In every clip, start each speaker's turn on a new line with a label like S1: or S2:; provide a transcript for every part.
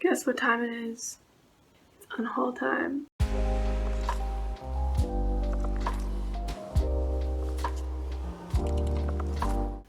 S1: Guess what time it is? It's unhaul time.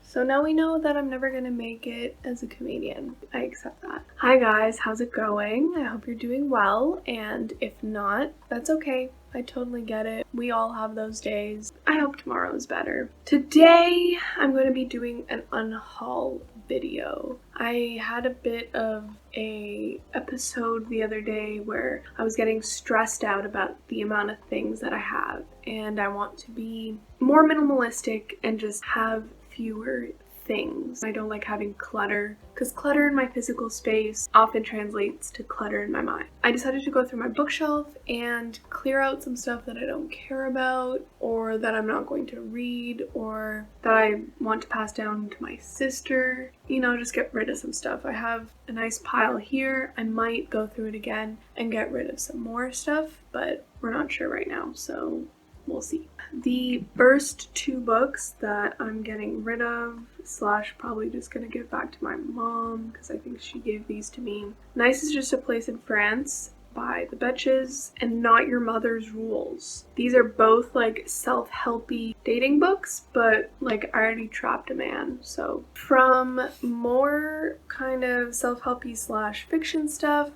S1: So now we know that I'm never gonna make it as a comedian. I accept that. Hi guys, how's it going? I hope you're doing well, and if not, that's okay. I totally get it. We all have those days. I hope tomorrow is better. Today, I'm going to be doing an unhaul video. I had a bit of a episode the other day where I was getting stressed out about the amount of things that I have, and I want to be more minimalistic and just have fewer things. I don't like having clutter because clutter in my physical space often translates to clutter in my mind. I decided to go through my bookshelf and clear out some stuff that I don't care about or that I'm not going to read or that I want to pass down to my sister. You know, just get rid of some stuff. I have a nice pile here. I might go through it again and get rid of some more stuff, but we're not sure right now, so we'll see. The first two books that I'm getting rid of / probably just gonna give back to my mom because I think she gave these to me. Nice is Just a Place in France by the Betches and Not Your Mother's Rules. These are both like self-helpy dating books, but like I already trapped a man. So from more kind of self-helpy / fiction stuff,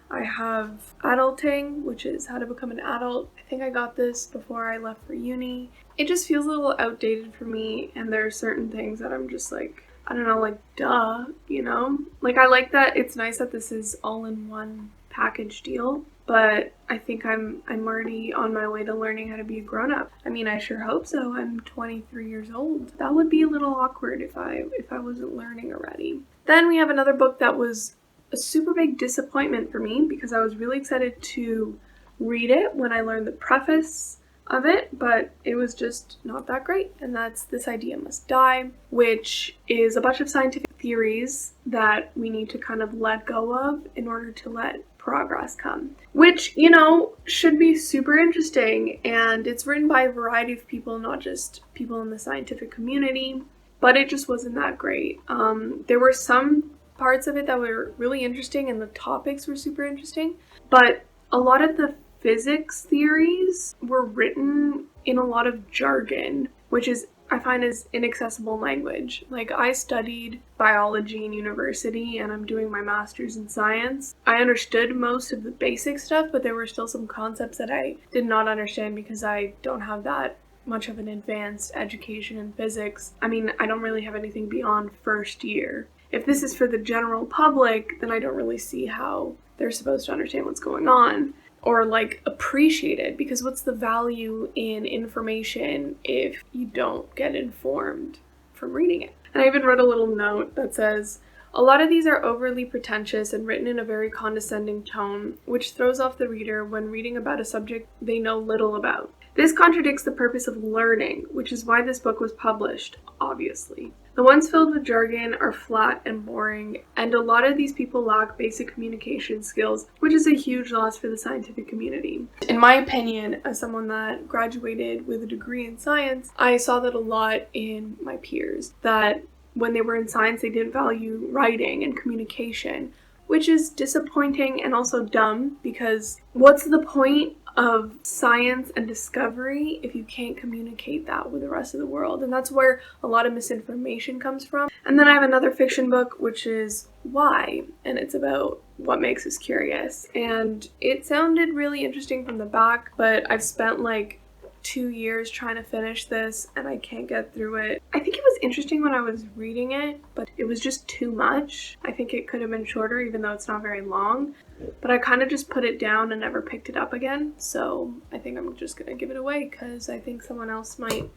S1: I have Adulting, which is How to Become an Adult. I think I got this before I left for uni. It just feels a little outdated for me, and there are certain things that I'm just like, I don't know, like duh, you know? Like I like that it's nice that this is all in one package deal, but I think I'm already on my way to learning how to be a grown-up. I mean, I sure hope so. I'm 23 years old. That would be a little awkward if I wasn't learning already. Then we have another book that was a super big disappointment for me because I was really excited to read it when I learned the preface of it, but it was just not that great, and that's This Idea Must Die, which is a bunch of scientific theories that we need to kind of let go of in order to let progress come, which, you know, should be super interesting, and it's written by a variety of people, not just people in the scientific community, but it just wasn't that great. There were some parts of it that were really interesting and the topics were super interesting, but a lot of the physics theories were written in a lot of jargon, which is, I find, is inaccessible language. Like, I studied biology in university and I'm doing my master's in science. I understood most of the basic stuff, but there were still some concepts that I did not understand because I don't have that much of an advanced education in physics. I mean, I don't really have anything beyond first year. If this is for the general public, then I don't really see how they're supposed to understand what's going on or like appreciate it, because what's the value in information if you don't get informed from reading it? And I even wrote a little note that says, a lot of these are overly pretentious and written in a very condescending tone, which throws off the reader when reading about a subject they know little about. This contradicts the purpose of learning, which is why this book was published, obviously. The ones filled with jargon are flat and boring, and a lot of these people lack basic communication skills, which is a huge loss for the scientific community. In my opinion, as someone that graduated with a degree in science, I saw that a lot in my peers, that when they were in science, they didn't value writing and communication, which is disappointing and also dumb, because what's the point of science and discovery if you can't communicate that with the rest of the world? And that's where a lot of misinformation comes from. And then I have another fiction book, which is Why, and it's about what makes us curious. And it sounded really interesting from the back, but I've spent like 2 years trying to finish this and I can't get through it. I think it was interesting when I was reading it, but it was just too much. I think it could have been shorter, even though it's not very long, but I kind of just put it down and never picked it up again. So I think I'm just gonna give it away because I think someone else might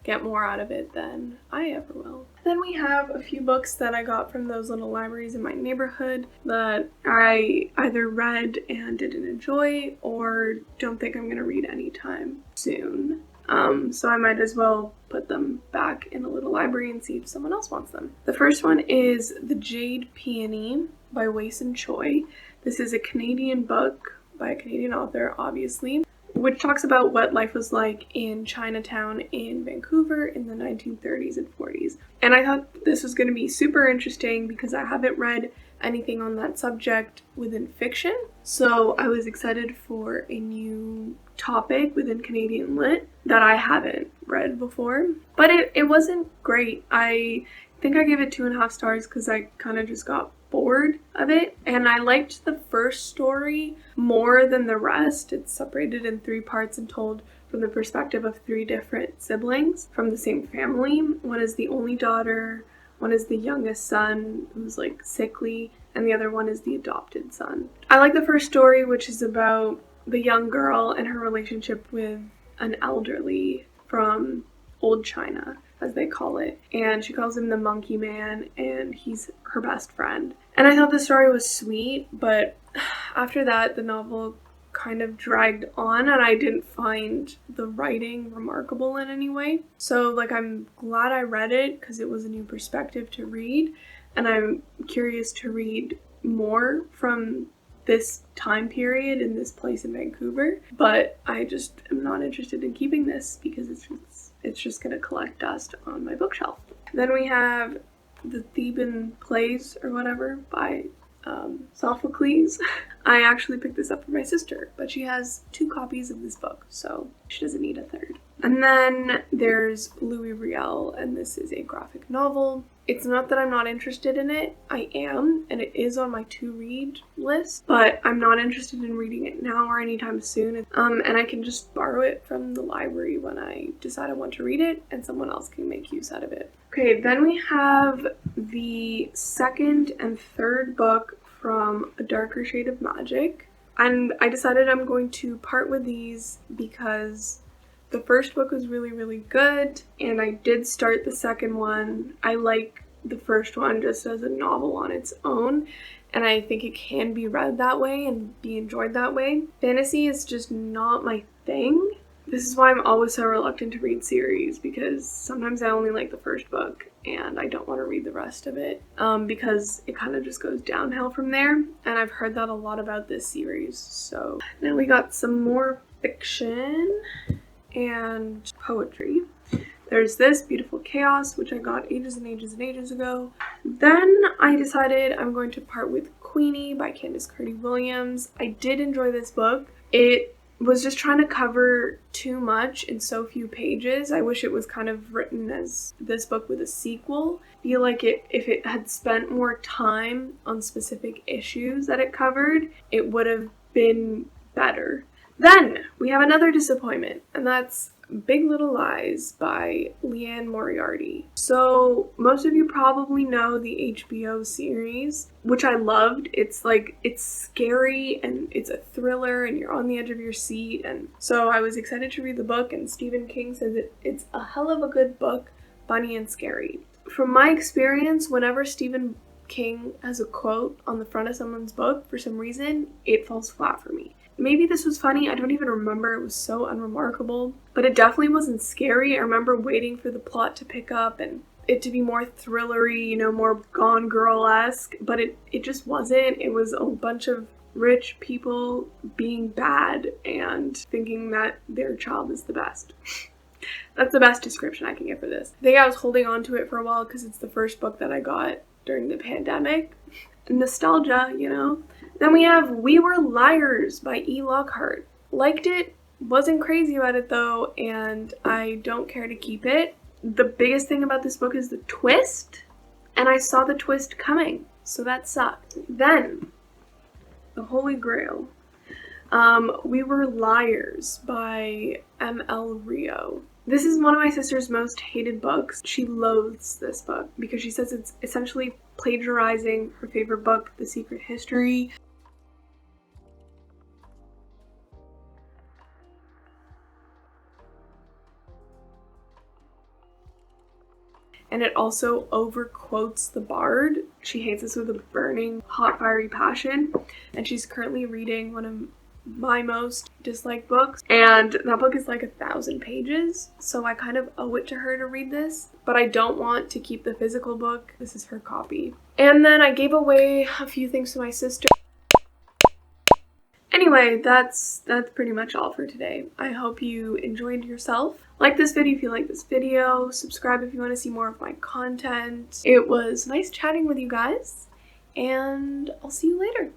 S1: get more out of it than I ever will. Then we have a few books that I got from those little libraries in my neighborhood that I either read and didn't enjoy or don't think I'm going to read anytime soon. So I might as well put them back in a little library and see if someone else wants them. The first one is The Jade Peony by Wason Choi. This is a Canadian book by a Canadian author, obviously, which talks about what life was like in Chinatown in Vancouver in the 1930s and 40s. And I thought this was going to be super interesting because I haven't read anything on that subject within fiction. So I was excited for a new topic within Canadian Lit that I haven't read before. But it wasn't great. I think I gave it 2.5 stars because I kind of just got bored of it. And I liked the first story more than the rest. It's separated in 3 parts and told from the perspective of 3 different siblings from the same family. One is the only daughter, one is the youngest son who's like sickly, and the other one is the adopted son. I like the first story, which is about the young girl and her relationship with an elderly from old China, as they call it. And she calls him the monkey man, and he's her best friend. And I thought the story was sweet, but after that, the novel kind of dragged on, and I didn't find the writing remarkable in any way. So like, I'm glad I read it because it was a new perspective to read, and I'm curious to read more from this time period in this place in Vancouver, but I just am not interested in keeping this because it's just gonna collect dust on my bookshelf. Then we have the Theban Plays or whatever by Sophocles. I actually picked this up for my sister, but she has 2 copies of this book, so she doesn't need a third. And then there's Louis Riel, and this is a graphic novel. It's not that I'm not interested in it. I am, and it is on my to-read list, but I'm not interested in reading it now or anytime soon. And I can just borrow it from the library when I decide I want to read it, and someone else can make use out of it. Okay, then we have the 2nd and 3rd book from A Darker Shade of Magic. And I decided I'm going to part with these because the first book was really, really good, and I did start the second one. I like the first one just as a novel on its own, and I think it can be read that way and be enjoyed that way. Fantasy is just not my thing. This is why I'm always so reluctant to read series, because sometimes I only like the first book and I don't want to read the rest of it because it kind of just goes downhill from there, and I've heard that a lot about this series. So now we got some more fiction and poetry. There's this Beautiful Chaos, which I got ages and ages and ages ago. Then I decided I'm going to part with Queenie by Candace Carty-Williams. I did enjoy this book. It was just trying to cover too much in so few pages. I wish it was kind of written as this book with a sequel. I feel like if it had spent more time on specific issues that it covered, it would have been better. Then we have another disappointment, and that's Big Little Lies by Liane Moriarty. So most of you probably know the HBO series, which I loved. It's scary and it's a thriller and you're on the edge of your seat. And so I was excited to read the book, and Stephen King says it's a hell of a good book, funny and scary. From my experience, whenever Stephen King has a quote on the front of someone's book, for some reason, it falls flat for me. Maybe this was funny, I don't even remember, it was so unremarkable, but it definitely wasn't scary. I remember waiting for the plot to pick up and it to be more thrillery, more Gone Girl-esque, but it just wasn't. It was a bunch of rich people being bad and thinking that their child is the best. That's the best description I can give for this. I think I was holding on to it for a while because it's the first book that I got during the pandemic. Nostalgia, Then we have We Were Liars by E. Lockhart. Liked it, wasn't crazy about it though, and I don't care to keep it. The biggest thing about this book is the twist, and I saw the twist coming, so that sucked. Then, The Holy Grail. We Were Liars by M.L. Rio. This is one of my sister's most hated books. She loathes this book because she says it's essentially plagiarizing her favorite book, The Secret History. And it also overquotes the Bard. She hates this with a burning, hot, fiery passion. And she's currently reading one of my most disliked books, and that book is like 1,000 pages, so I kind of owe it to her to read this, but I don't want to keep the physical book. This is her copy. And then I gave away a few things to my sister. Anyway, that's pretty much all for today. I hope you enjoyed yourself. Like this video if you like this video, subscribe if you want to see more of my content. It was nice chatting with you guys, and I'll see you later.